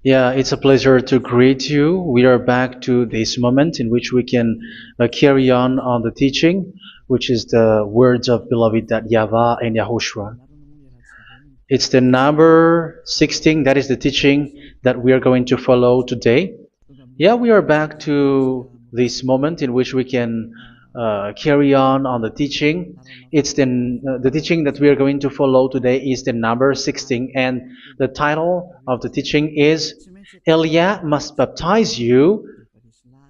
Yeah, it's a pleasure to greet you. We are back to this moment in which we can carry on the teaching, which is the words of beloved that YAHVAH and YAHOSHUA. It's the number 16, that is the teaching that we are going to follow today. Yeah, we are back to this moment in which we can carry on the teaching. It's the teaching that we are going to follow today is the number 16, and the title of the teaching is Elia must baptize you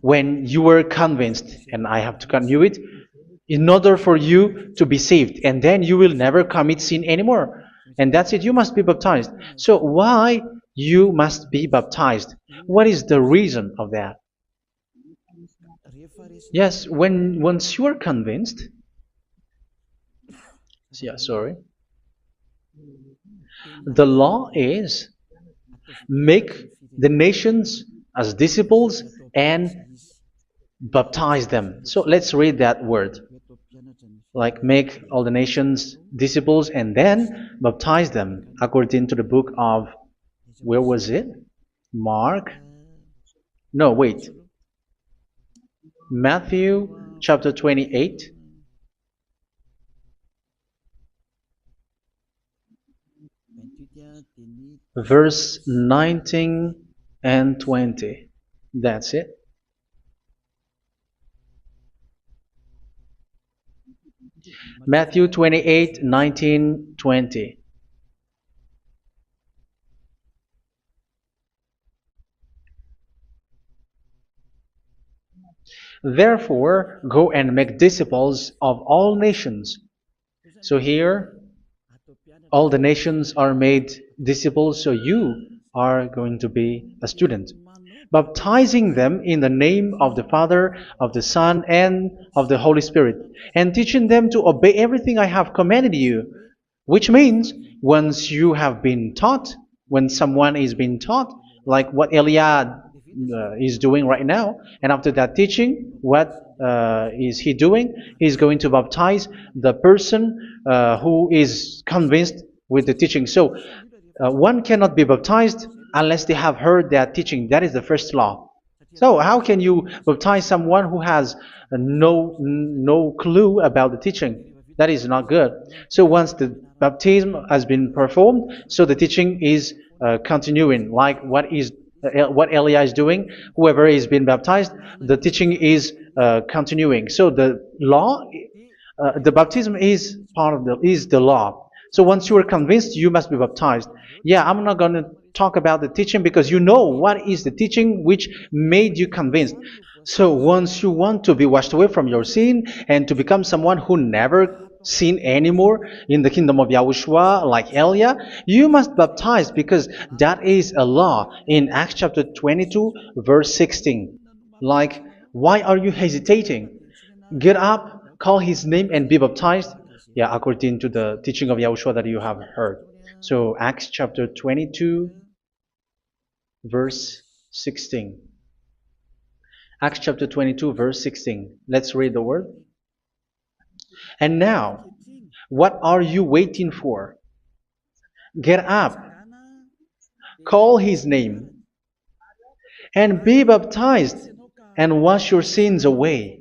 when you were convinced, and I have to continue it, in order for you to be saved, and then you will never commit sin anymore. And that's it, you must be baptized. So why you must be baptized? What is the reason of that? Yes, when once you are convinced, yeah, sorry, the law is make the nations as disciples and baptize them. So let's read that word. Like make all the nations disciples and then baptize them according to the book of, where was it? Mark? No, wait. Matthew chapter 28. Verse 19 and 20. That's it. Matthew 28, 19, 20. Therefore, go and make disciples of all nations. So here, all the nations are made disciples, so you are going to be a student. Baptizing them in the name of the Father, of the Son, and of the Holy Spirit, and teaching them to obey everything I have commanded you. Which means, once you have been taught, when someone is being taught, like what Elia is doing right now, and after that teaching, what is he doing? He's going to baptize the person who is convinced with the teaching. So one cannot be baptized unless they have heard that teaching. That is the first law. So how can you baptize someone who has no clue about the teaching? That is not good. So once the baptism has been performed, so the teaching is continuing. Like what Elia is doing, whoever is being baptized, the teaching is continuing. So the law, the baptism is part of the law. So once you are convinced, you must be baptized. Yeah, I'm not going to talk about the teaching because you know what is the teaching which made you convinced. So once you want to be washed away from your sin and to become someone who never sin anymore in the kingdom of Yahushua, like Elia, you must baptize because that is a law in Acts chapter 22, verse 16. Like, why are you hesitating? Get up, call his name, and be baptized. Yeah, according to the teaching of Yahushua that you have heard. So Acts chapter 22, verse 16. Acts chapter 22, verse 16. Let's read the word. And now, what are you waiting for? Get up, call his name, and be baptized, and wash your sins away.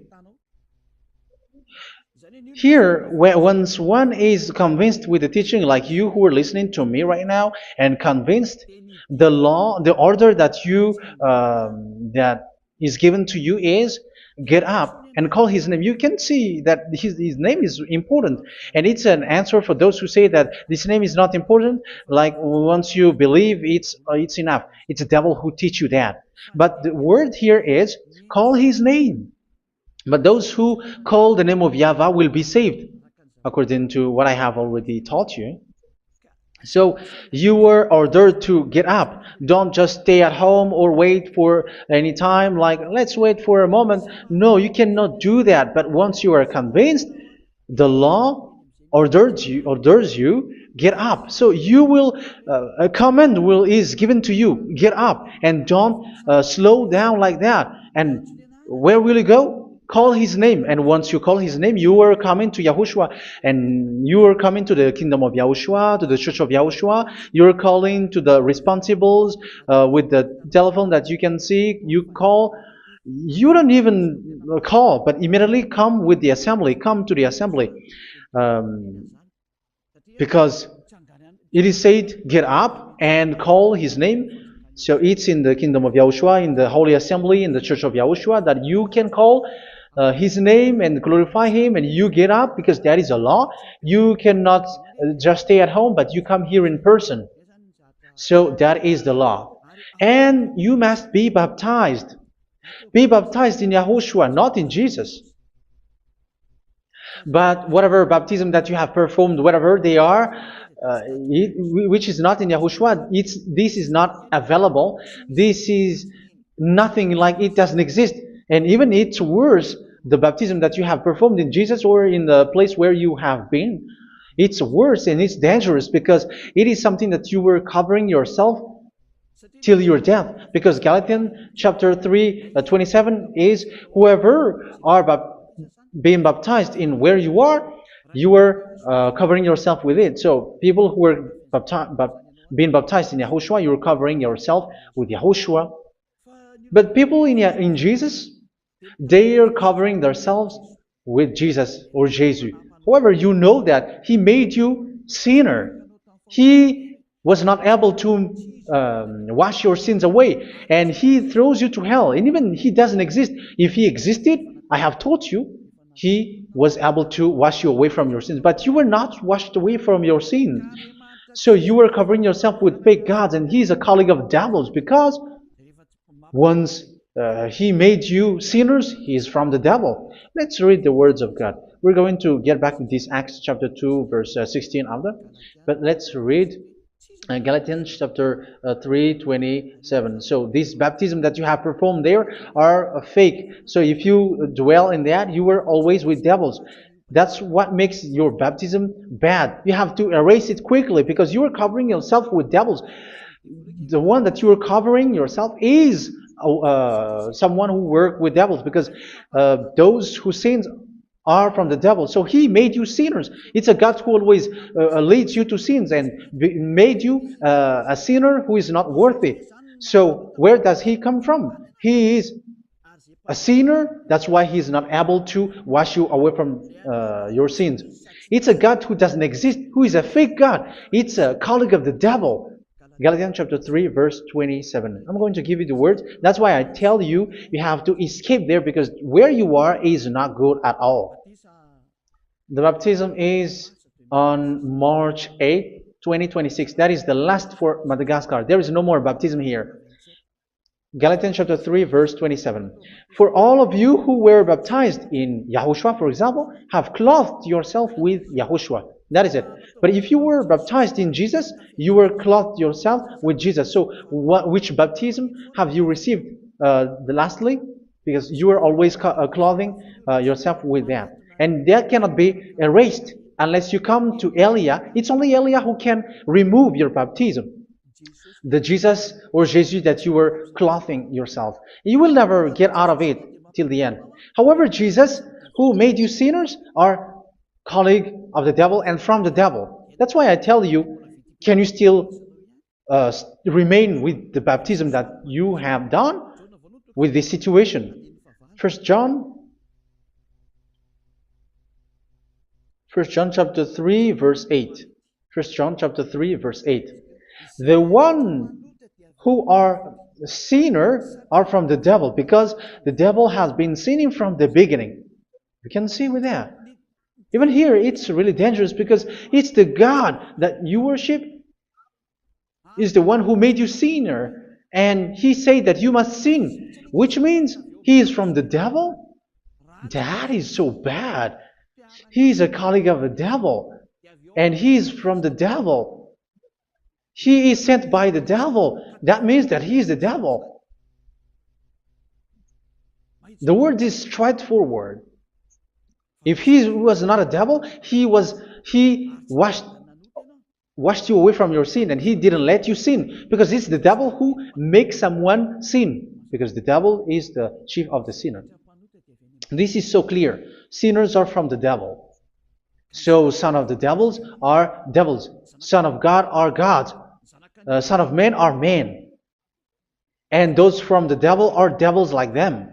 Here, once one is convinced with the teaching, like you who are listening to me right now, and convinced, the law, the order that that is given to you is get up and call his name. You can see that his name is important, and it's an answer for those who say that this name is not important. Like once you believe, it's enough. It's the devil who teach you that. But the word here is call his name. But those who call the name of YAHVAH will be saved, according to what I have already taught you. So you were ordered to get up. Don't just stay at home or wait for any time, like let's wait for a moment. No, you cannot do that. But once you are convinced, the law orders you get up. So you will a command is given to you, get up, and don't slow down like that. And where will you go? Call his name, and once you call his name, you are coming to Yahushua, and you are coming to the kingdom of Yahushua, to the church of Yahushua. You're calling to the responsibles with the telephone that you can see. You call. You don't even call, but immediately come with the assembly. Come to the assembly, um, because it is said, "Get up and call his name." So it's in the kingdom of Yahushua, in the holy assembly, in the church of Yahushua, that you can call his name and glorify him, and you get up because that is a law. You cannot just stay at home, but you come here in person. So that is the law. And you must be baptized. Be baptized in Yahushua, not in Jesus. But whatever baptism that you have performed, whatever they are, which is not in Yahushua, this is not available. This is nothing, like it doesn't exist. And even it's worse, the baptism that you have performed in Jesus or in the place where you have been, it's worse and it's dangerous because it is something that you were covering yourself till your death. Because Galatians chapter 3, 27 is, whoever are being baptized in where you are covering yourself with it. So people who were being baptized in Yahushua, you're covering yourself with Yahushua. But people in Jesus, they are covering themselves with Jesus or Jesus. However, you know that He made you sinner. He was not able to wash your sins away, and He throws you to hell. And even He doesn't exist. If He existed, I have taught you, He was able to wash you away from your sins. But you were not washed away from your sins. So you were covering yourself with fake gods, and He is a colleague of devils, because once He made you sinners, He is from the devil. Let's read the words of God. We're going to get back to this Acts chapter 2, verse 16 after. But let's read Galatians chapter 3:27. So this baptism that you have performed there are fake. So if you dwell in that, you were always with devils. That's what makes your baptism bad. You have to erase it quickly because you are covering yourself with devils. The one that you are covering yourself is someone who worked with devils, because those who sin are from the devil. So He made you sinners. It's a God who always leads you to sins and made you a sinner who is not worthy. So where does He come from? He is a sinner. That's why He is not able to wash you away from your sins. It's a God who doesn't exist, who is a fake God. It's a colleague of the devil. Galatians chapter 3, verse 27. I'm going to give you the words. That's why I tell you, you have to escape there, because where you are is not good at all. The baptism is on March 8, 2026. That is the last for Madagascar. There is no more baptism here. Galatians chapter 3, verse 27. For all of you who were baptized in Yahushua, for example, have clothed yourself with Yahushua. That is it. But if you were baptized in Jesus, you were clothed yourself with Jesus. So which baptism have you received lastly? Because you are always clothing yourself with that. And that cannot be erased unless you come to Eliah. It's only Eliah who can remove your baptism. The Jesus or Jesus that you were clothing yourself. You will never get out of it till the end. However, Jesus, who made you sinners, are colleague of the devil and from the devil. That's why I tell you, can you still remain with the baptism that you have done with this situation? First John chapter 3, verse 8. First John chapter 3, verse 8. The one who are sinner are from the devil, because the devil has been sinning from the beginning. You can see with that. Even here, it's really dangerous, because it's the God that you worship is the one who made you sinner, and He said that you must sin, which means He is from the devil. That is so bad. He is a colleague of the devil, and He is from the devil. He is sent by the devil. That means that He is the devil. The word is straightforward. If He was not a devil, He washed you away from your sin, and He didn't let you sin, because it's the devil who makes someone sin, because the devil is the chief of the sinner. This is so clear. Sinners are from the devil. So son of the devils are devils. Son of God are gods. Son of men are men. And those from the devil are devils like them.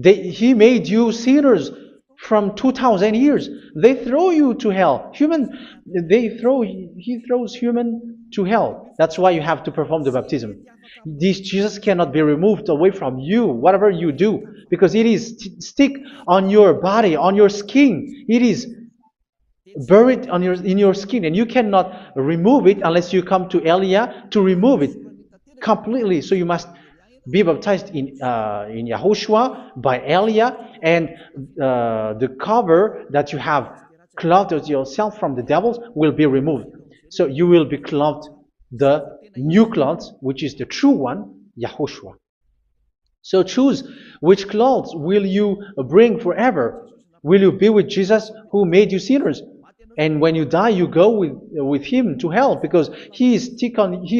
He made you sinners from 2,000 years. They throw you to hell. He throws human to hell. That's why you have to perform the baptism. This Jesus cannot be removed away from you, whatever you do, because it is stick on your body, on your skin. It is buried in your skin, and you cannot remove it unless you come to Elia to remove it completely. So you must be baptized in YAHOSHUA by Elia, and the cover that you have clothed yourself from the devils will be removed. So you will be clothed the new clothes, which is the true one, YAHOSHUA. So choose which clothes will you bring forever. Will you be with Jesus who made you sinners? And when you die, you go with him to hell because he is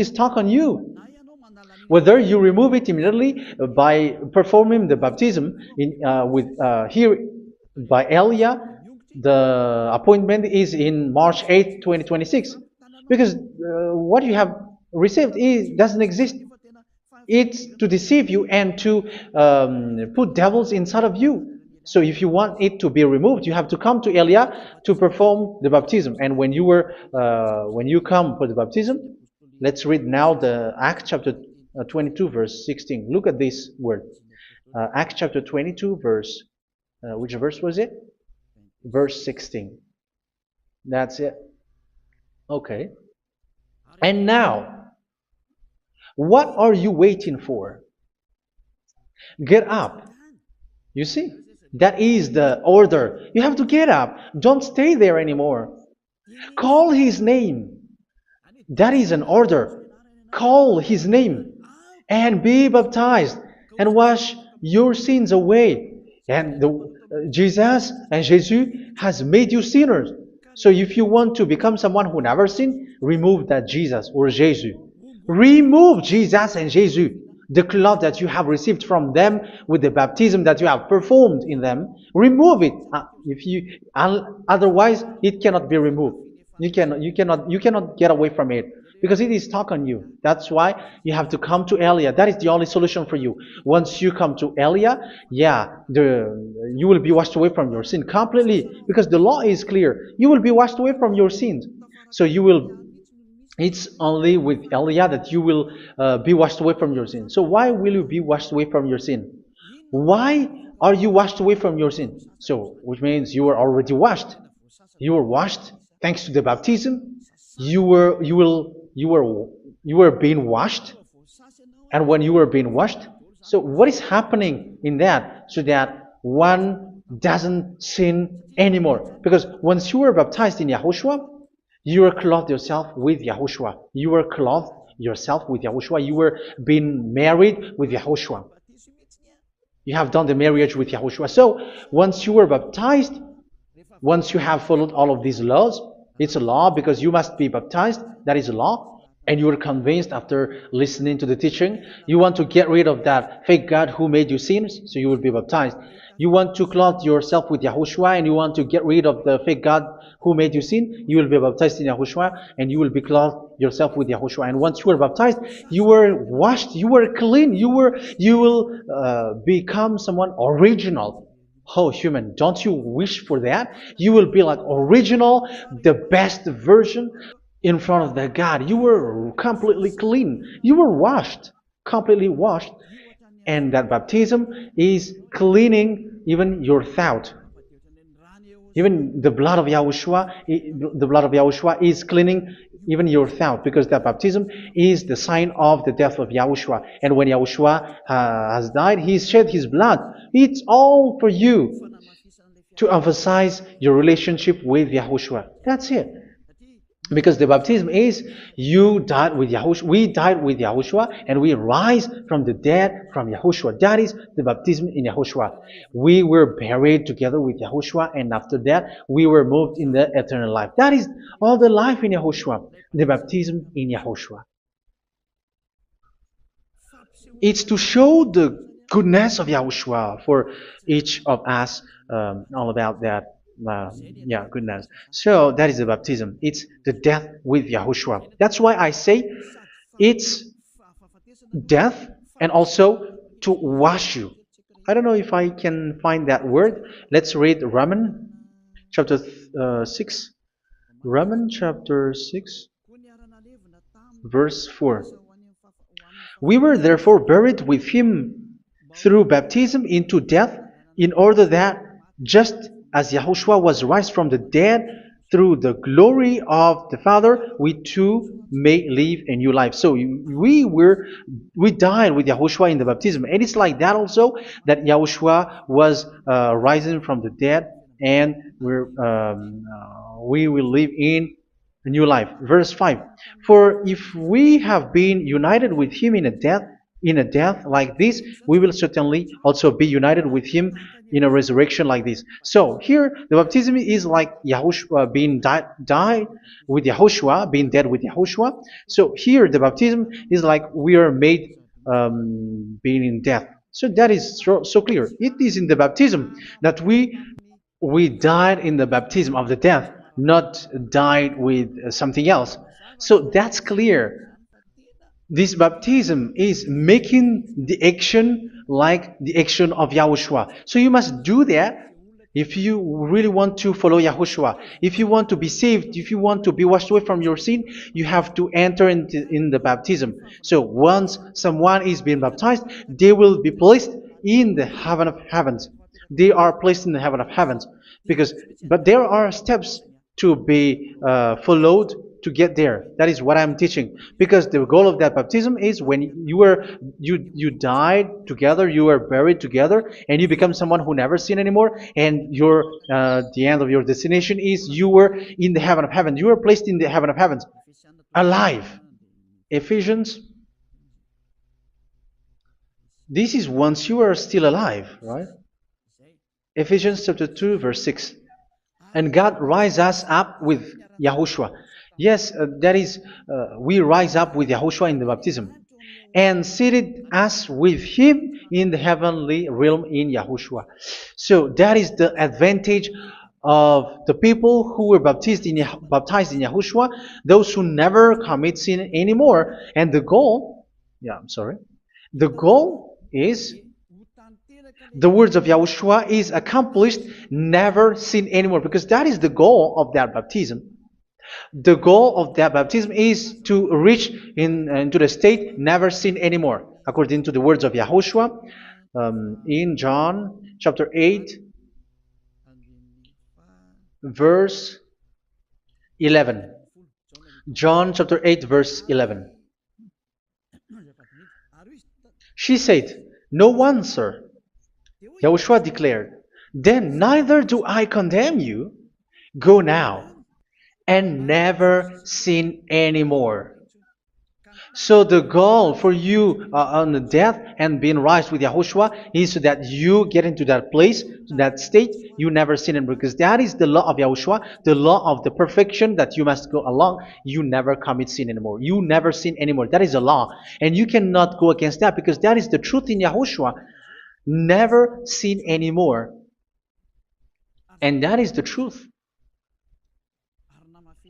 stuck on you. Whether you remove it immediately by performing the baptism here by Elia, the appointment is in March 8, 2026. Because what you have received doesn't exist. It's to deceive you and to put devils inside of you. So if you want it to be removed, you have to come to Elia to perform the baptism. And when you come for the baptism, let's read now the Acts chapter 22 verse 16. Look at this word. Acts chapter 22 verse, which verse was it? Verse 16. That's it. Okay. And now, what are you waiting for? Get up. You see? That is the order. You have to get up. Don't stay there anymore. Call his name. That is an order. Call his name and be baptized and wash your sins away. And Jesus has made you sinners. So if you want to become someone who never sinned, remove that Jesus or Jesus. Remove Jesus and Jesus, the cloth that you have received from them with the baptism that you have performed in them. Remove it. Otherwise, it cannot be removed. You cannot get away from it because it is stuck on you. That's why you have to come to Elia. That is the only solution for you. Once you come to Elia, you will be washed away from your sin completely because the law is clear. You will be washed away from your sins. So it's only with Elia that you will be washed away from your sin. So why will you be washed away from your sin? Why are you washed away from your sin? So, which means you were already washed. You were washed thanks to the baptism. You were being washed. And when you were being washed, so what is happening in that? So that one doesn't sin anymore. Because once you were baptized in YAHOSHUA, you were clothed yourself with YAHOSHUA. You were clothed yourself with YAHOSHUA. You were being married with YAHOSHUA. You have done the marriage with YAHOSHUA. So once you were baptized, once you have followed all of these laws, it's a law because you must be baptized. That is a law. And you are convinced after listening to the teaching, you want to get rid of that fake God who made you sinners, so you will be baptized. You want to clothe yourself with YAHOSHUA and you want to get rid of the fake God who made you sin, you will be baptized in YAHOSHUA and you will be clothed yourself with YAHOSHUA. And once you are baptized, you were washed, you were clean, you will become someone original. Oh, human, don't you wish for that? You will be like original, the best version in front of the God. You were completely clean. You were washed, completely washed. And that baptism is cleaning even your thought. Even the blood of YAHOSHUA is cleaning even your thought, because that baptism is the sign of the death of YAHOSHUA. And when YAHOSHUA has died, he shed his blood. It's all for you to emphasize your relationship with YAHOSHUA. That's it. Because the baptism is you died with YAHOSHUA, we died with YAHOSHUA, and we rise from the dead from YAHOSHUA. That is the baptism in YAHOSHUA. We were buried together with YAHOSHUA, and after that we were moved in the eternal life. That is all the life in YAHOSHUA, the baptism in YAHOSHUA. It's to show the goodness of Yahushua for each of us, all about that. Yeah, goodness. So that is the baptism. It's the death with Yahushua. That's why I say it's death and also to wash you. I don't know if I can find that word. Let's read Romans chapter 6. Romans chapter 6, verse 4. We were therefore buried with him through baptism into death, in order that, just as Yahushua was raised from the dead through the glory of the Father, we too may live a new life. So we died with Yahushua in the baptism, and it's like that also that Yahushua was rising from the dead, and we will live in a new life. Verse 5. For if we have been united with him in a death like this, we will certainly also be united with him in a resurrection like this. So here the baptism is like Yahushua being died with Yahushua, being dead with Yahushua. So here the baptism is like we are made being in death. So that is so clear. It is in the baptism that we died in the baptism of the death, not died with something else. So that's clear. This baptism is making the action like the action of Yahushua. So you must do that if you really want to follow Yahushua. If you want to be saved, if you want to be washed away from your sin, you have to enter in the baptism. So once someone is being baptized, they will be placed in the heaven of heavens. They are placed in the heaven of heavens, but there are steps to be followed to get there. That is what I'm teaching, because the goal of that baptism is when you died together, you were buried together, and you become someone who never sin anymore, and your the end of your destination is you were in the heaven of heaven. You were placed in the heaven of heavens, alive. Ephesians. This is once you are still alive, right? Ephesians chapter 2, verse 6. And God rise us up with Yahushua. Yes, that is, we rise up with Yahushua in the baptism. And seated us with him in the heavenly realm in Yahushua. So that is the advantage of the people who were baptized in Yahushua, those who never commit sin anymore. And the goal, the goal is the words of Yahushua is accomplished, never sin anymore, because that is the goal of that baptism. The goal of that baptism is to reach into the state never sin anymore, according to the words of Yahushua in John chapter 8, verse 11. John chapter 8, verse 11. She said, "No one, sir." Yahushua declared, "Then neither do I condemn you. Go now and never sin anymore." So the goal for you on the death and being raised with Yahushua is so that you get into that place, that state, you never sin anymore. Because that is the law of Yahushua, the law of the perfection that you must go along. You never commit sin anymore. You never sin anymore. That is a law. And you cannot go against that, because that is the truth in Yahushua. Never sin anymore. And that is the truth.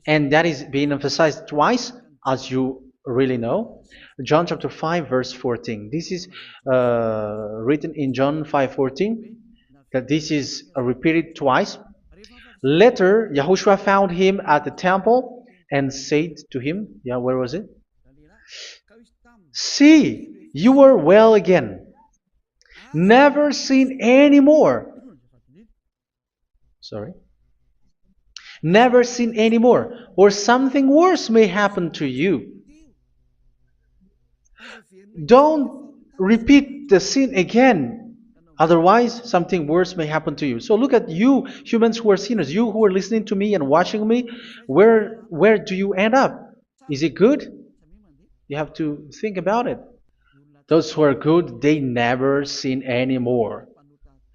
And that is being emphasized twice, as you really know. John chapter 5, verse 14. This is written in John 5:14, that this is repeated twice. Later, Yahushua found him at the temple and said to him, where was it? "See, you are well again. Never sin anymore." Never sin anymore, or something worse may happen to you. Don't repeat the sin again. Otherwise, something worse may happen to you. So look at you, humans who are sinners, you who are listening to me and watching me. Where do you end up? Is it good? You have to think about it. Those who are good, they never sin anymore.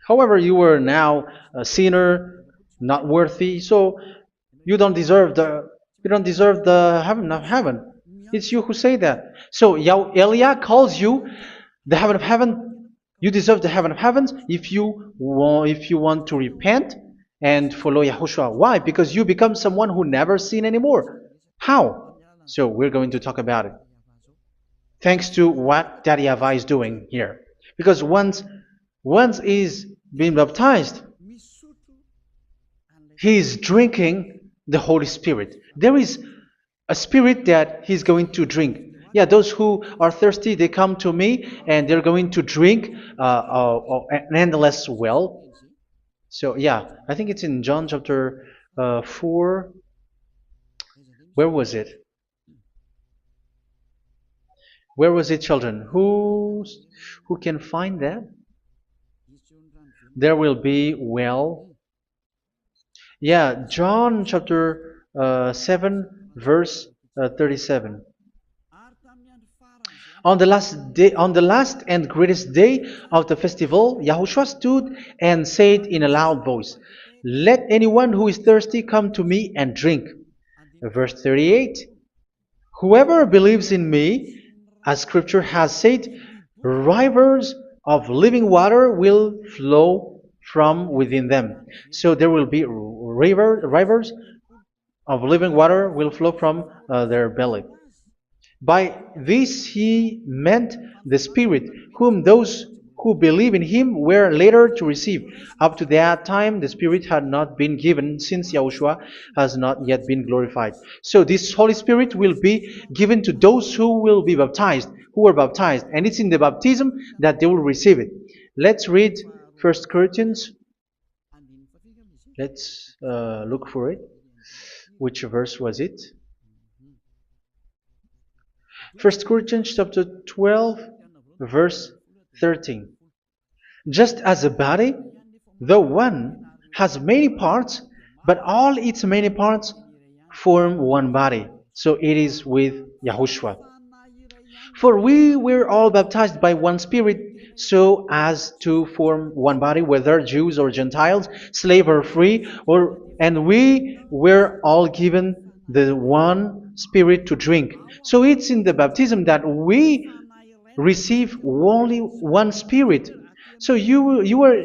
However, you are now a sinner, not worthy, so you don't deserve the heaven of heaven. It's you who say that. So Elia calls you the heaven of heaven You deserve the heaven of heavens if you want to repent and follow Yahushua. Why? Because you become someone who never sin anymore. How? So we're going to talk about it. Thanks to what Daddy YAHVAH is doing here. Because once is being baptized, he is drinking the Holy Spirit. There is a spirit that he's going to drink. Yeah, those who are thirsty, they come to me and they're going to drink an endless well. So yeah, I think it's in John chapter 4. Where was it? Where was it, children? Who can find that? There will be well. Yeah, John chapter 7, verse 37. On the last and greatest day of the festival, Yahushua stood and said in a loud voice, "Let anyone who is thirsty come to me and drink." Verse 38, "Whoever believes in me, as scripture has said, rivers of living water will flow from within them." So there will be rivers of living water will flow from their belly. By this he meant the Spirit, whom those who believe in him were later to receive. Up to that time, the Spirit had not been given, since Yahushua has not yet been glorified. So this Holy Spirit will be given to those who were baptized, and it's in the baptism that they will receive it. Let's read 1 Corinthians. Let's look for it. Which verse was it? 1 Corinthians chapter 12, verse 13. Just as a body, though one, has many parts, but all its many parts form one body. So it is with Yahushua. For we were all baptized by one Spirit, so as to form one body, whether Jews or Gentiles, slave or free, and we were all given the one Spirit to drink. So it's in the baptism that we receive only one Spirit. So you were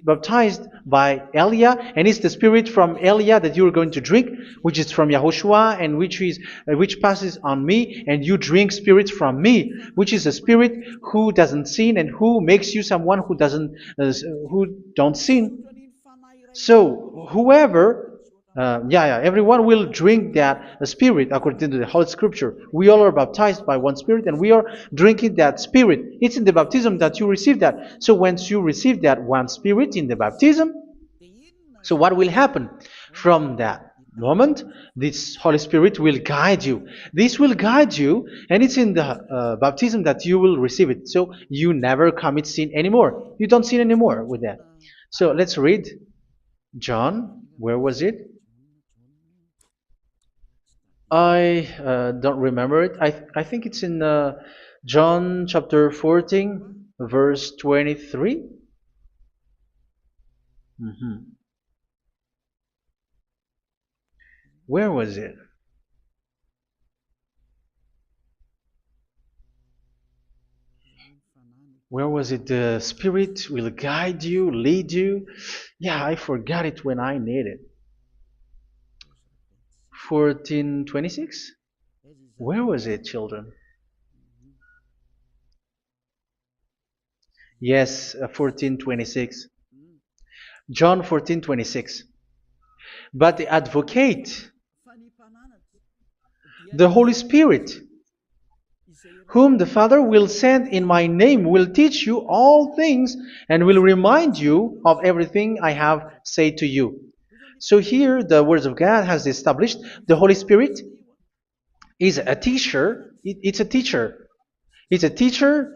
baptized by Elia, and it's the Spirit from Elia that you are going to drink, which is from Yahushua, and which passes on me, and you drink Spirit from me, which is a Spirit who doesn't sin and who makes you someone who don't sin. So everyone will drink that Spirit according to the Holy Scripture. We all are baptized by one Spirit, and we are drinking that Spirit. It's in the baptism that you receive that. So once you receive that one Spirit in the baptism, so what will happen? From that moment, this Holy Spirit will guide you. This will guide you, and it's in the baptism that you will receive it. So you never commit sin anymore. You don't sin anymore with that. So let's read John. Where was it? I don't remember it. I think it's in John chapter 14, verse 23. Where was it? Where was it? The Spirit will guide you, lead you. Yeah, I forgot it when I need it. 14:26? Where was it, children? Yes, 14:26. John 14:26. But the Advocate, the Holy Spirit, whom the Father will send in my name, will teach you all things and will remind you of everything I have said to you. So here the Word of God has established the Holy Spirit is a teacher. It's a teacher. It's a teacher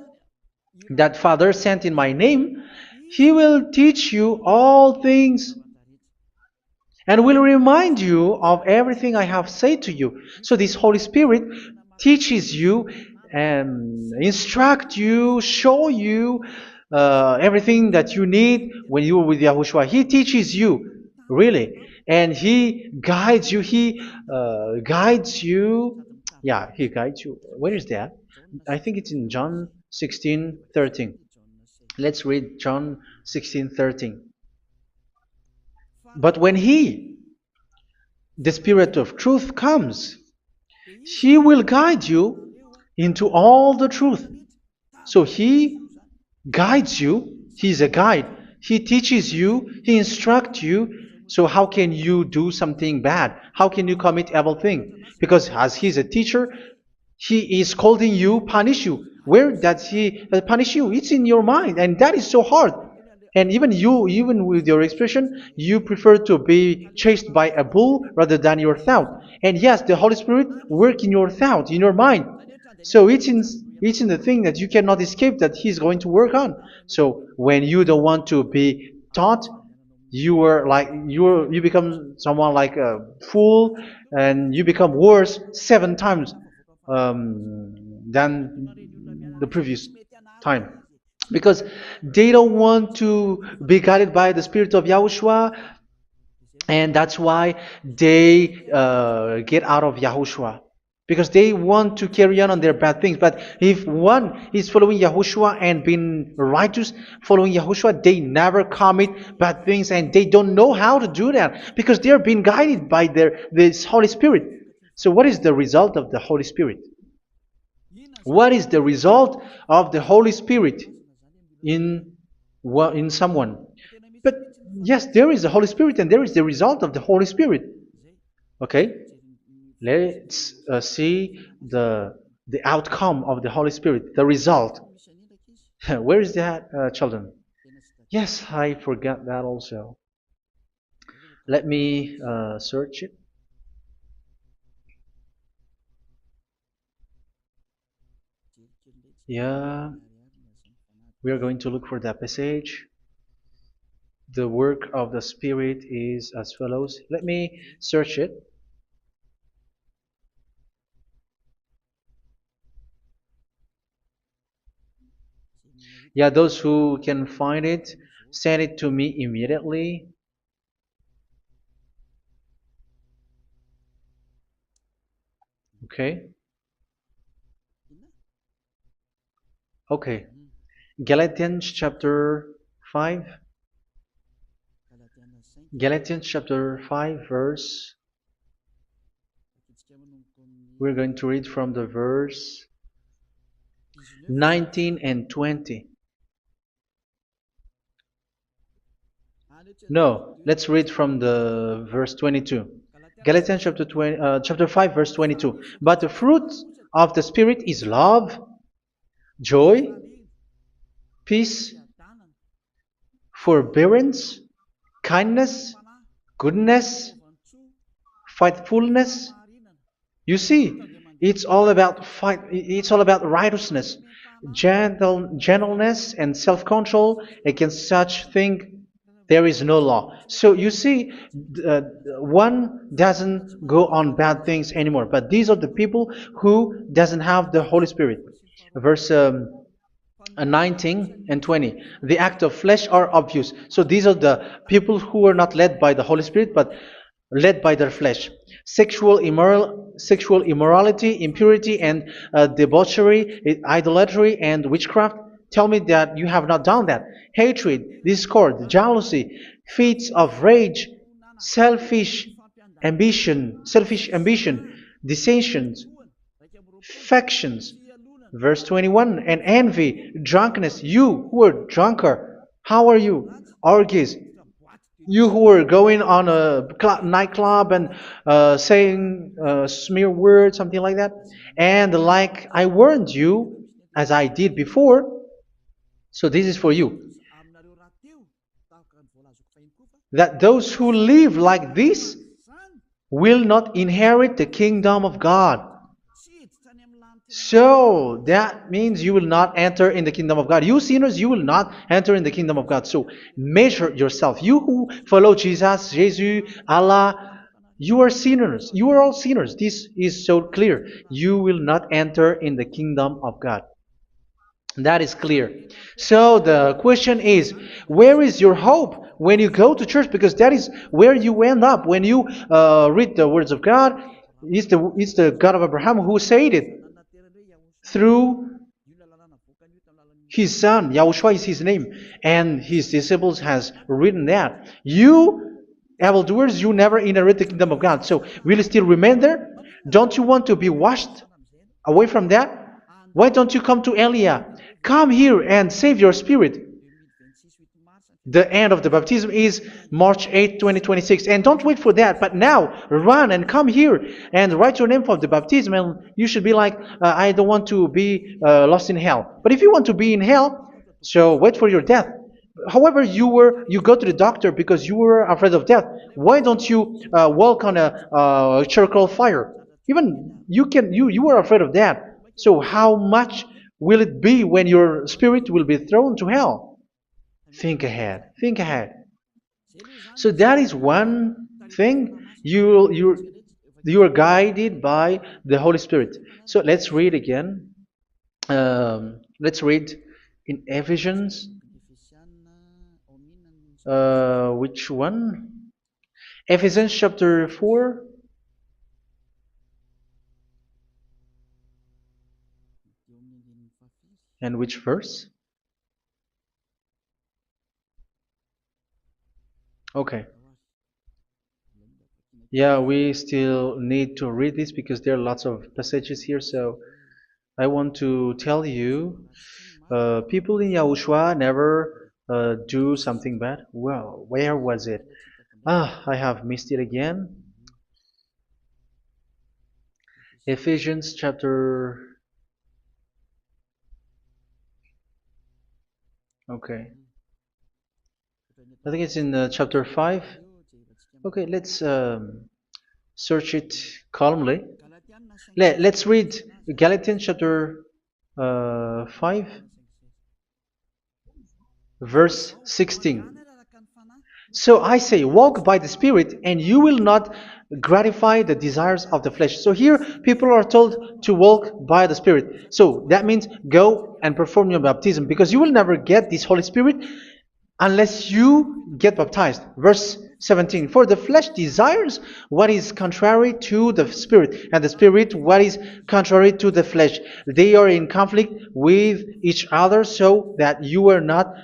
that Father sent in my name. He will teach you all things and will remind you of everything I have said to you. So this Holy Spirit teaches you and instruct you, show you everything that you need when you are with Yahushua. He teaches you, really. And He guides you. He guides you. Yeah, He guides you. Where is that? I think it's in John 16:13. Let's read John 16:13. But when He, the Spirit of truth, comes, He will guide you into all the truth. So He guides you. He's a guide. He teaches you. He instructs you. So how can you do something bad? How can you commit evil thing? Because as He's a teacher, He is scolding you, punish you. Where does He punish you? It's in your mind, and that is so hard. And even you, even with your expression, you prefer to be chased by a bull rather than your thought. And yes, the Holy Spirit work in your thought, in your mind. So it's in the thing that you cannot escape that He's going to work on. So when you don't want to be taught, you become someone like a fool, and you become worse 7 times than the previous time, because they don't want to be guided by the Spirit of Yahushua, and that's why they get out of Yahushua, because they want to carry on their bad things. But if one is following Yahushua and being righteous, following Yahushua, they never commit bad things, and they don't know how to do that because they are being guided by this Holy Spirit. So what is the result of the Holy Spirit? What is the result of the Holy Spirit in someone? But yes, there is the Holy Spirit, and there is the result of the Holy Spirit. Okay, let's see the outcome of the Holy Spirit, the result. Where is that, children? Yes, I forgot that also. Let me search it. Yeah, we are going to look for that passage. The work of the Spirit is as follows. Let me search it. Yeah, those who can find it, send it to me immediately. Okay. Okay. Galatians chapter 5. Galatians chapter 5 verse. We're going to read from the verse 19 and 20. No, let's read from the verse 22. Galatians chapter 5 verse 22. But the fruit of the Spirit is love, joy, peace, forbearance, kindness, goodness, faithfulness. You see, it's all about it's all about righteousness, gentleness, and self-control. Against such thing there is no law. So you see, one doesn't go on bad things anymore. But these are the people who doesn't have the Holy Spirit. Verse 19 and 20. The act of flesh are obvious. So these are the people who are not led by the Holy Spirit, but led by their flesh. Sexual immorality, impurity, and debauchery, idolatry, and witchcraft. Tell me that you have not done that. Hatred, discord, jealousy, fits of rage, selfish ambition, dissensions, factions. Verse 21, and envy, drunkenness. You who are drunkard, how are you? Orgies. You who are going on a nightclub and saying smear words, something like that. And like I warned you, as I did before, so this is for you. That those who live like this will not inherit the kingdom of God. So that means you will not enter in the kingdom of God. You sinners, you will not enter in the kingdom of God. So measure yourself. You who follow Jesus, Allah, you are sinners. You are all sinners. This is so clear. You will not enter in the kingdom of God. That is clear. So the question is, where is your hope when you go to church? Because that is where you end up. When you read the words of God, it's the God of Abraham who said it. Through His son, Yahushua is his name, and his disciples has written that. You, evildoers, you never inherit the kingdom of God. So, will you still remain there? Don't you want to be washed away from that? Why don't you come to Elia? Come here and save your spirit. The end of the baptism is March 8, 2026. And don't wait for that, but now run and come here and write your name for the baptism. And you should be like, I don't want to be lost in hell. But if you want to be in hell, so wait for your death. However, you go to the doctor because you were afraid of death. Why don't you walk on a charcoal fire? Even you were afraid of that. So how much will it be when your spirit will be thrown to hell? Think ahead. Think ahead. So that is one thing. You are guided by the Holy Spirit. So let's read again. Let's read in Ephesians. Which one? Ephesians chapter 4. And which verse? Okay. Yeah, we still need to read this because there are lots of passages here. So I want to tell you, people in Yahushua never do something bad. Well, where was it? I have missed it again. Ephesians chapter. Okay. I think it's in chapter 5. Okay, let's search it calmly. Let's read Galatians chapter 5, verse 16. So I say, walk by the Spirit, and you will not gratify the desires of the flesh. So here, people are told to walk by the Spirit. So that means go and perform your baptism, because you will never get this Holy Spirit unless you get baptized. Verse 17. For the flesh desires what is contrary to the Spirit, and the Spirit what is contrary to the flesh. They are in conflict with each other, so that you are not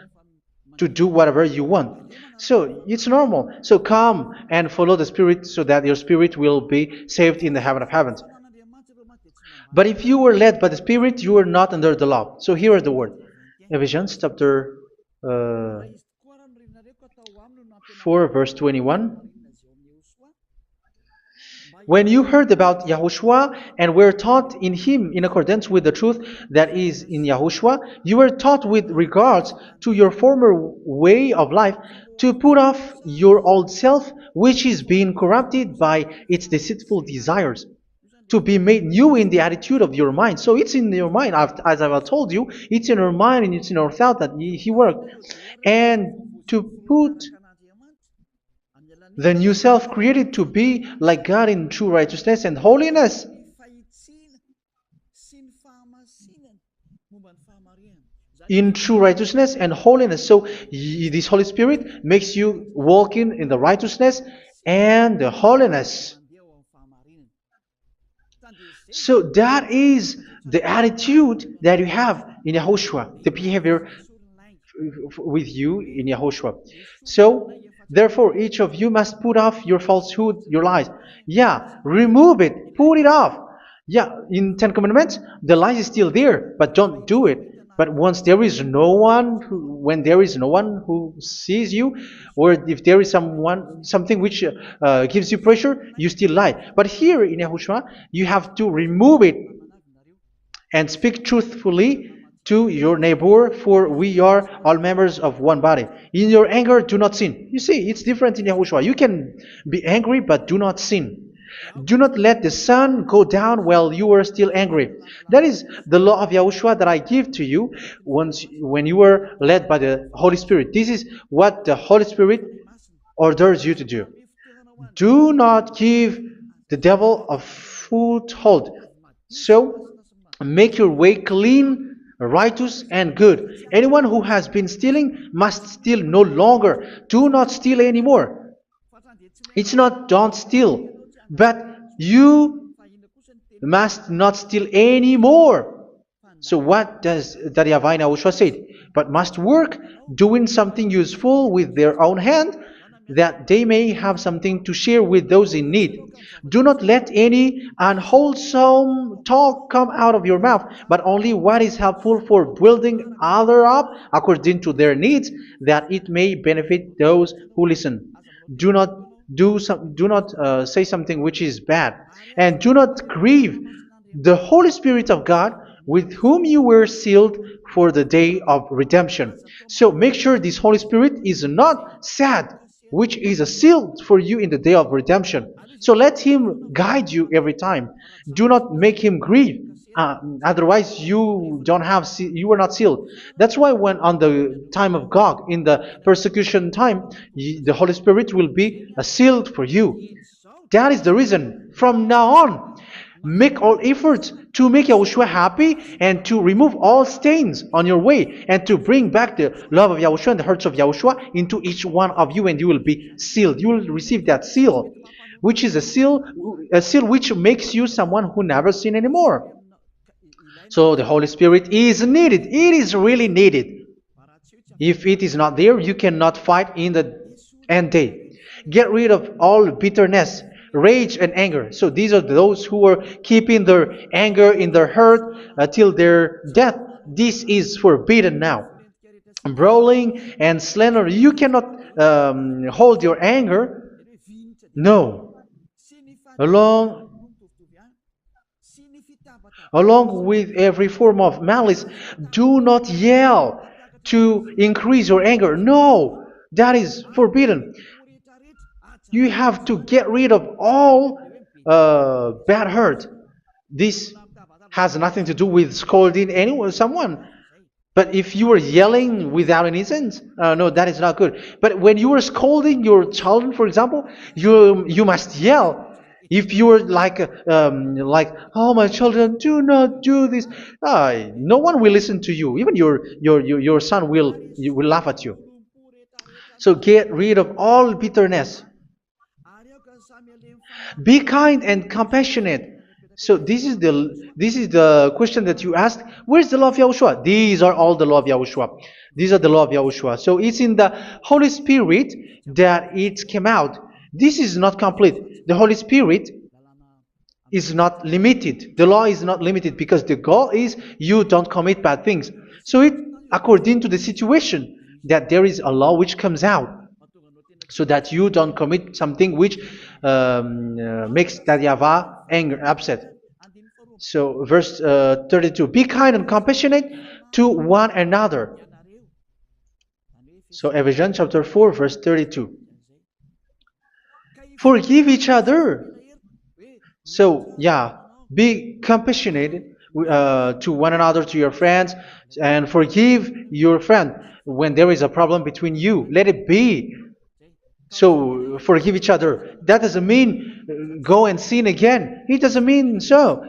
to do whatever you want. So it's normal. So come and follow the Spirit, so that your spirit will be saved in the heaven of heavens. But if you were led by the Spirit, you are not under the law. So here is the word. Ephesians chapter 4, verse 21. When you heard about Yahushua and were taught in him in accordance with the truth that is in Yahushua, you were taught with regards to your former way of life to put off your old self, which is being corrupted by its deceitful desires, to be made new in the attitude of your mind. So it's in your mind, as I've told you, it's in your mind and it's in your thought that he worked. And to put the new self created to be like God in true righteousness and holiness. In true righteousness and holiness. So this Holy Spirit makes you walk in the righteousness and the holiness. So that is the attitude that you have in Yahushua, the behavior with you in Yahushua. So therefore, each of you must put off your falsehood, your lies. Yeah, remove it, put it off. Yeah, in Ten Commandments, the lies is still there, but don't do it. But once there is no one, when there is no one who sees you, or if there is something which gives you pressure, you still lie. But here in Yahushua, you have to remove it and speak truthfully to your neighbor, for we are all members of one body. In your anger, do not sin. You see, it's different in Yahushua. You can be angry, but do not sin. Do not let the sun go down while you are still angry. That is the law of Yahushua that I give to you when you were led by the Holy Spirit. This is what the Holy Spirit orders you to do. Do not give the devil a foothold. So, make your way clean, righteous, and good. Anyone who has been stealing must steal no longer. Do not steal anymore. It's not don't steal, but you must not steal anymore. So what does Daddy Yahweh Yahushua said? But must work doing something useful with their own hand, that they may have something to share with those in need. Do not let any unwholesome talk come out of your mouth, but only what is helpful for building other up according to their needs, that it may benefit those who listen. Do not do not say something which is bad, and do not grieve the Holy Spirit of God, with whom you were sealed for the day of redemption. So make sure this Holy Spirit is not sad, which is a seal for you in the day of redemption. So let him guide you every time. Do not make him grieve. Otherwise, you don't have you were not sealed. That's why when on the time of God, in the persecution time, the Holy Spirit will be sealed for you. That is the reason. From now on, make all efforts to make Yahushua happy and to remove all stains on your way and to bring back the love of Yahushua and the hearts of Yahushua into each one of you, and you will be sealed. You will receive that seal, which is a seal which makes you someone who never sin anymore. So the Holy Spirit is needed. It is really needed. If it is not there, you cannot fight in the end day. Get rid of all bitterness, rage, and anger. So these are those who are keeping their anger in their heart till their death. This is forbidden now. Brawling and slander. You cannot hold your anger. No. Along Along with every form of malice, do not yell to increase your anger. No, that is forbidden. You have to get rid of all bad hurt. This has nothing to do with scolding anyone, someone. But if you are yelling without any sense, no, that is not good. But when you are scolding your children, for example, you must yell. If you are like, oh my children, do not do this, no one will listen to you. Even your son will laugh at you. So get rid of all bitterness. Be kind and compassionate. So this is the question that you asked. Where's the law of Yahushua? These are all the law of Yahushua. These are the law of Yahushua. So it's in the Holy Spirit that it came out. This is not complete. The Holy Spirit is not limited. The law is not limited because the goal is you don't commit bad things. So it according to the situation that there is a law which comes out, so that you don't commit something which makes that YAHVAH anger, upset. So verse 32, be kind and compassionate to one another. So Ephesians chapter 4 verse 32. Forgive each other. So yeah, be compassionate to one another, to your friends, and forgive your friend when there is a problem between you. Let it be. So forgive each other. That doesn't mean go and sin again. It doesn't mean so.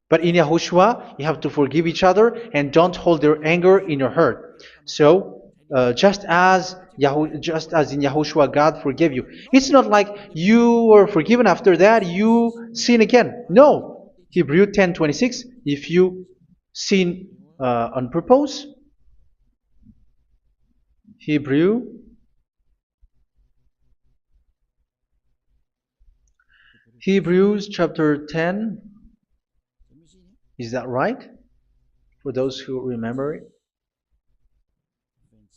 But in Yahushua, you have to forgive each other and don't hold their anger in your heart. So just as in Yahushua, God forgave you. It's not like you were forgiven after that you sin again. No. Hebrew 10:26. If you sin on purpose, Hebrews chapter 10. Is that right? For those who remember it?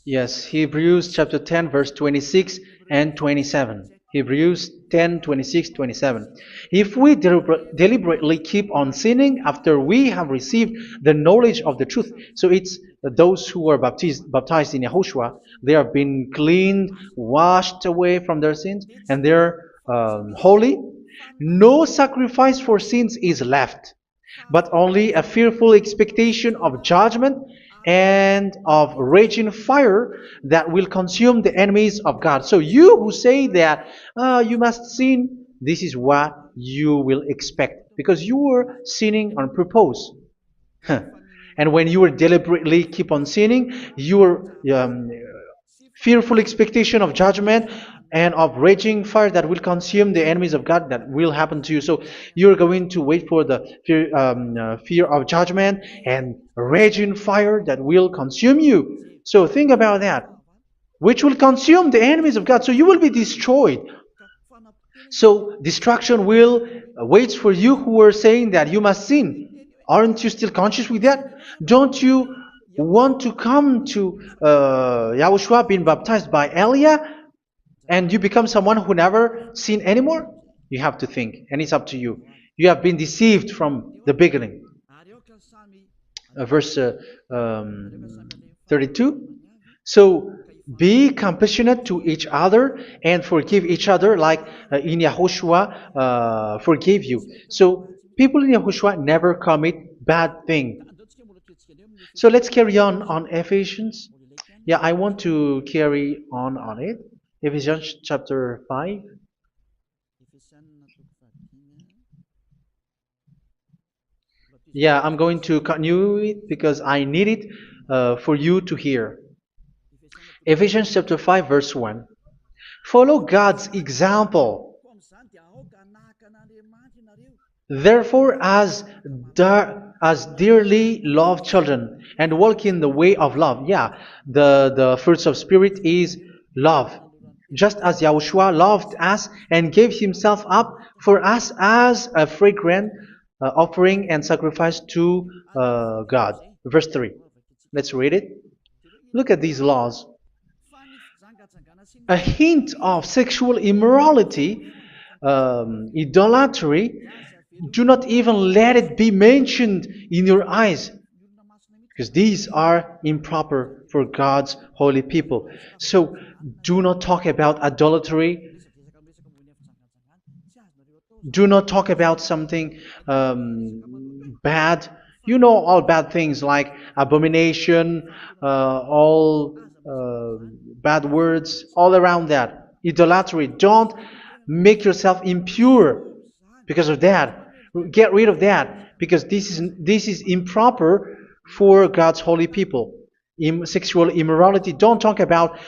Yes, Hebrews chapter 10 verse 26 and 27. Hebrews 10, 26, 27. If we deliberately keep on sinning after we have received the knowledge of the truth, so it's those who are baptized in Yahushua, they have been cleaned, washed away from their sins, and they're holy. No sacrifice for sins is left, but only a fearful expectation of judgment and of raging fire that will consume the enemies of God. So you who say that you must sin, this is what you will expect, because you were sinning on purpose. And when you deliberately keep on sinning, your fearful expectation of judgment and of raging fire that will consume the enemies of God that will happen to you. So you're going to wait for the fear of judgment and raging fire that will consume you. So think about that, which will consume the enemies of God. So you will be destroyed. So destruction will wait for you who were saying that you must sin. Aren't you still conscious with that? Don't you want to come to Yahushua being baptized by Elia and you become someone who never sin anymore? You have to think, and it's up to you. You have been deceived from the beginning. Verse 32. So be compassionate to each other and forgive each other like in Yahushua forgave you. So people in Yahushua never commit bad thing. So let's carry on Ephesians. Yeah, I want to carry on it. Ephesians chapter 5. Yeah, I'm going to continue it because I need it for you to hear. Ephesians chapter 5 verse 1. Follow God's example. Therefore, as dearly loved children, and walk in the way of love. Yeah, the fruits of spirit is love. Just as Yahushua loved us and gave himself up for us as a fragrant offering and sacrifice to God. Verse 3. Let's read it. Look at these laws. A hint of sexual immorality, idolatry, do not even let it be mentioned in your eyes, because these are improper for God's holy people. So do not talk about idolatry. Do not talk about something bad. You know all bad things like abomination, all bad words, all around that. Idolatry. Don't make yourself impure because of that. Get rid of that because this is improper for God's holy people. Sexual immorality. Don't talk about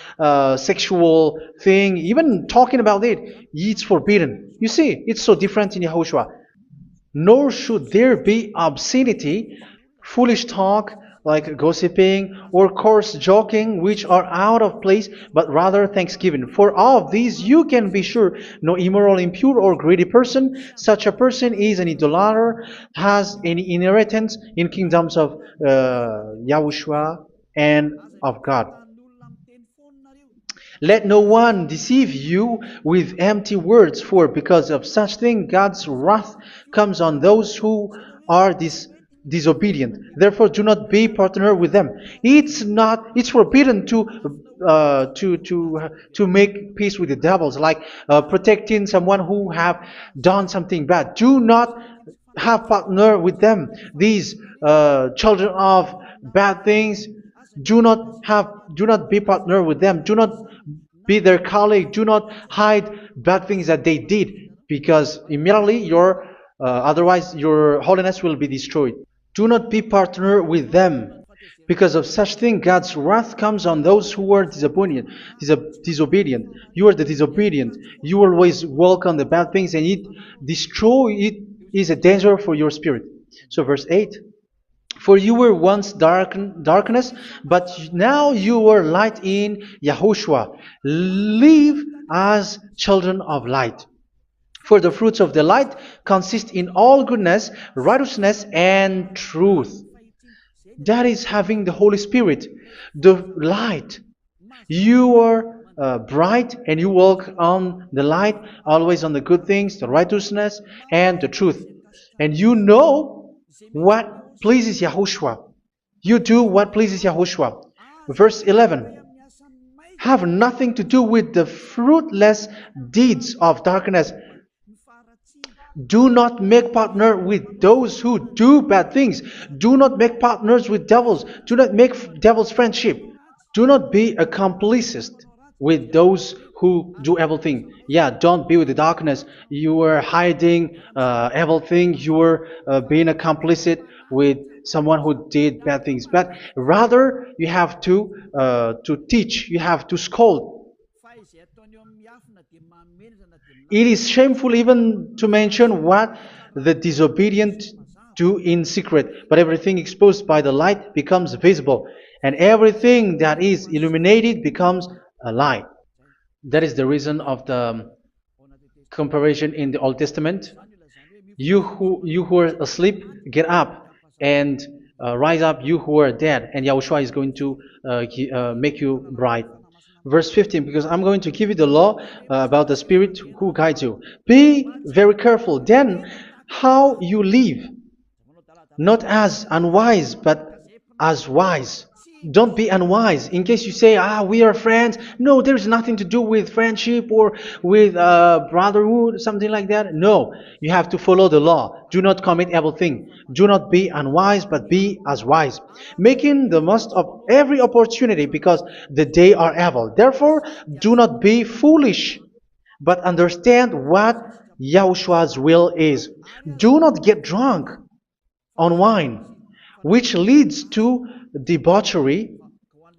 sexual thing. Even talking about it's forbidden. You see, it's so different in Yahushua. Nor should there be obscenity, foolish talk like gossiping or coarse joking, which are out of place, but rather thanksgiving. For of these you can be sure: no immoral, impure, or greedy person, such a person is an idolater, has any inheritance in kingdoms of Yahushua and of God. Let no one deceive you with empty words, for because of such thing God's wrath comes on those who are disobedient. Therefore, do not be partner with them. It's forbidden to make peace with the devils, like protecting someone who have done something bad. Do not have partner with them. These children of bad things. Do not be partner with them. Do not be their colleague. Do not hide bad things that they did, because immediately otherwise your holiness will be destroyed. Do not be partner with them. Because of such thing, God's wrath comes on those who are disobedient. You are the disobedient. You always walk on the bad things, and it is a danger for your spirit. So verse 8. For you were once darkness, but now you are light in Yahushua. Live as children of light. For the fruits of the light consist in all goodness, righteousness, and truth. That is having the Holy Spirit, the light. You are bright and you walk on the light, always on the good things, the righteousness, and the truth. And you know what pleases Yahushua. You do what pleases Yahushua. Verse 11. Have nothing to do with the fruitless deeds of darkness. Do not make partner with those who do bad things. Do not make partners with devils. Do not make devils friendship. Do not be accomplices with those who do evil thing. Yeah, don't be with the darkness. You are hiding evil thing. You are being a complicit with someone who did bad things. But rather, you have to teach. You have to scold. It is shameful even to mention what the disobedient do in secret, but everything exposed by the light becomes visible, and everything that is illuminated becomes a light. That is the reason of the comparison in the Old Testament. You who are asleep, get up and rise up, you who are dead, and Yahushua is going to make you bright. Verse 15, because I'm going to give you the law about the Spirit who guides you. Be very careful then how you live, not as unwise, but as wise. Don't be unwise. In case you say, we are friends. No, there's nothing to do with friendship or with brotherhood, something like that. No, you have to follow the law. Do not commit evil thing. Do not be unwise, but be as wise, making the most of every opportunity because the day are evil. Therefore, do not be foolish, but understand what Yahushua's will is. Do not get drunk on wine, which leads to debauchery.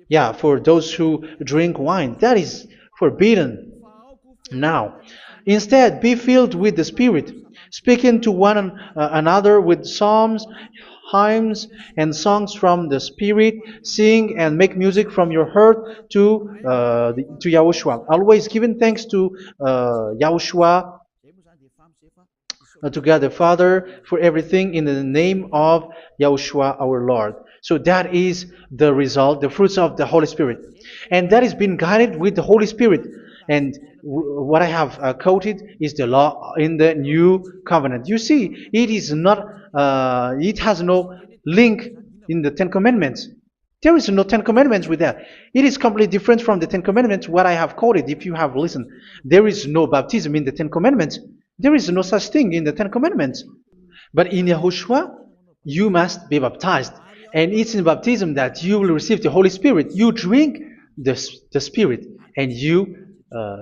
Yeah, for those who drink wine, that is forbidden now. Instead, be filled with the Spirit, speaking to one another with psalms, hymns, and songs from the Spirit. Sing and make music from your heart to Yahushua. Always giving thanks to Yahushua, to God the Father for everything in the name of Yahushua our Lord. So that is the result, the fruits of the Holy Spirit. And that is being guided with the Holy Spirit. And what I have quoted is the law in the new covenant. You see, it is not, it has no link in the Ten Commandments. There is no Ten Commandments with that. It is completely different from the Ten Commandments, what I have quoted, if you have listened. There is no baptism in the Ten Commandments. There is no such thing in the Ten Commandments. But in Yahushua, you must be baptized. And it's in baptism that you will receive the Holy Spirit. You drink the Spirit, and you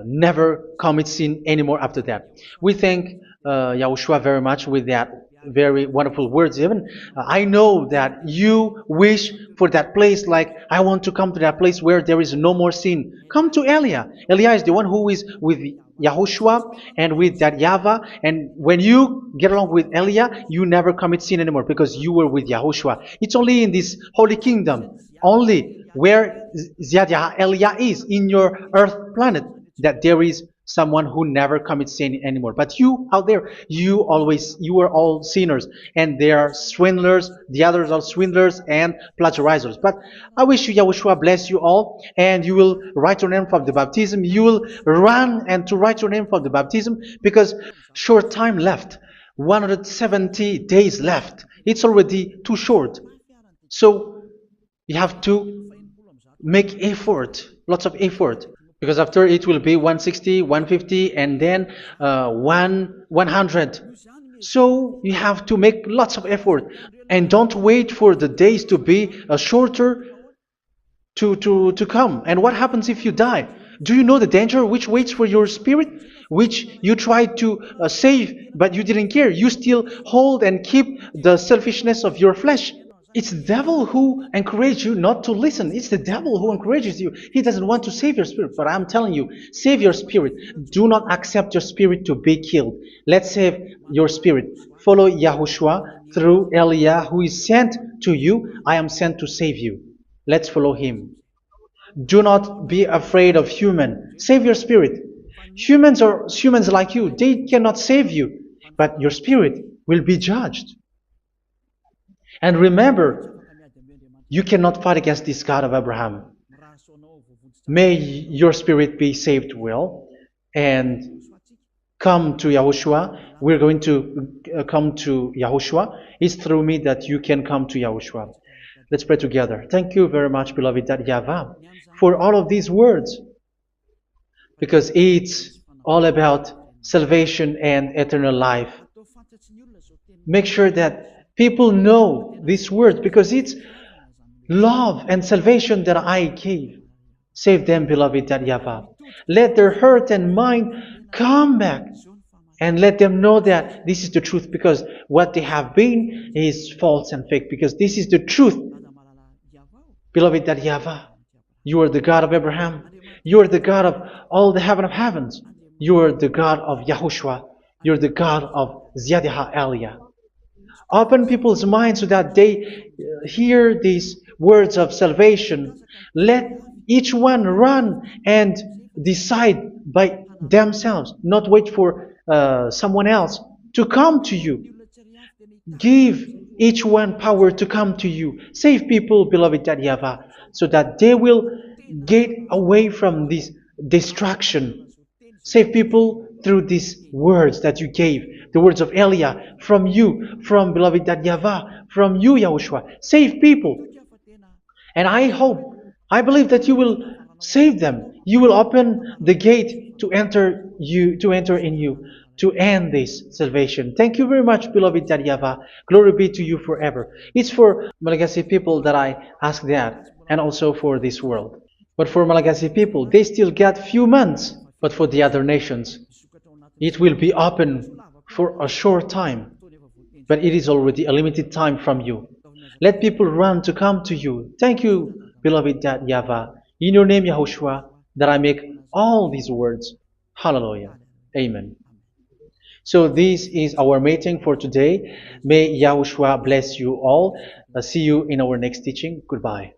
never commit sin anymore after that. We thank Yahushua very much with that very wonderful words. Even I know that you wish for that place, like I want to come to that place where there is no more sin. Come to Elia. Elia is the one who is with Yahushua and with that YAHVAH, and when you get along with Elia, you never commit sin anymore because you were with Yahushua. It's only in this holy kingdom, only where Ziad Elia is in your earth planet, that there is someone who never commits sin anymore. But you out there, you are all sinners, and they are swindlers. The others are swindlers and plagiarizers. But I wish you, Yahushua, bless you all, and you will write your name from the baptism. You will run and to write your name from the baptism, because short time left, 170 days left. It's already too short. So you have to make effort, lots of effort, because after it will be 160, 150, and then 100. So you have to make lots of effort, and don't wait for the days to be shorter to come. And what happens if you die? Do you know the danger which waits for your spirit, which you tried to save, but you didn't care? You still hold and keep the selfishness of your flesh. It's the devil who encourages you not to listen. It's the devil who encourages you. He doesn't want to save your spirit. But I'm telling you, save your spirit. Do not accept your spirit to be killed. Let's save your spirit. Follow Yahushua through Elia, who is sent to you. I am sent to save you. Let's follow him. Do not be afraid of human. Save your spirit. Humans are humans like you. They cannot save you. But your spirit will be judged. And remember, you cannot fight against this God of Abraham. May your spirit be saved well and come to Yahushua. We're going to come to Yahushua. It's through me that you can come to Yahushua. Let's pray together. Thank you very much, beloved YAHVAH, for all of these words, because it's all about salvation and eternal life. Make sure that people know these words, because it's love and salvation that I gave. Save them, beloved YAHVAH. Let their heart and mind come back, and let them know that this is the truth, because what they have been is false and fake, because this is the truth. Beloved YAHVAH, you are the God of Abraham. You are the God of all the heaven of heavens. You are the God of Yahushua. You're the God of Ziyadiha Elia. Open people's minds so that they hear these words of salvation. Let each one run and decide by themselves, not wait for someone else to come to you. Give each one power to come to you. Save people, beloved YAHVAH, so that they will get away from this distraction. Save people through these words that you gave, the words of Elia, from you, from beloved YAHVAH, from you, Yahushua. Save people. And I believe that you will save them. You will open the gate to enter in you, to end this salvation. Thank you very much, beloved YAHVAH. Glory be to you forever. It's for Malagasy people that I ask that, and also for this world. But for Malagasy people, they still get few months. But for the other nations, it will be open for a short time. But it is already a limited time from you. Let people run to come to you. Thank you, beloved YAHVAH. In your name, Yahushua, that I make all these words. Hallelujah. Amen. So this is our meeting for today. May Yahushua bless you all. See you in our next teaching. Goodbye.